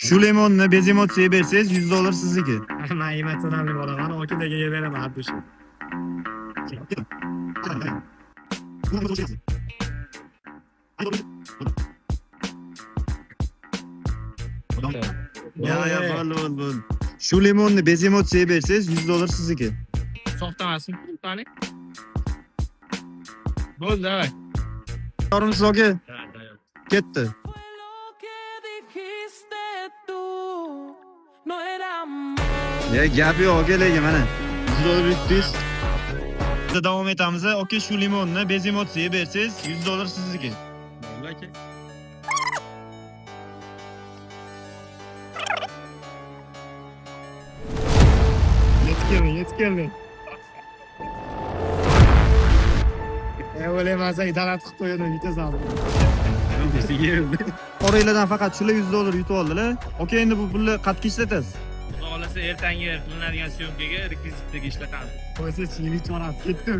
Shu limonni bez emotsiyaga bersangiz $100 sizniki. Men emotsionalni bo'laman, okaga beraman Abdush. Ya bo'l. Shu limonni bez emotsiyaga bersangiz $100 sizniki. Soxtamasmi? Tani? Bo'ldi, davay. Yormisiz aka? Ketdi. Ya gap yo'q aka, lekin mana $100 yutdingiz. Davom etamiz. Aka, shu limonni bez emotsiyaga bersangiz $100 sizniki. Bo'ldi aka. Yetib keldi. O'ylaymansan, idorat qilib qo'ydim, bitta saldim. Oranglardan faqat shular $100 yutib oldilar. Aka, endi bu pulni qatga ishlatasiz? Xohlasa ertangi qilinadigan syomkaga rekvizitga ishlatamiz. Qo'ysa, chiylik chorasi ketdi.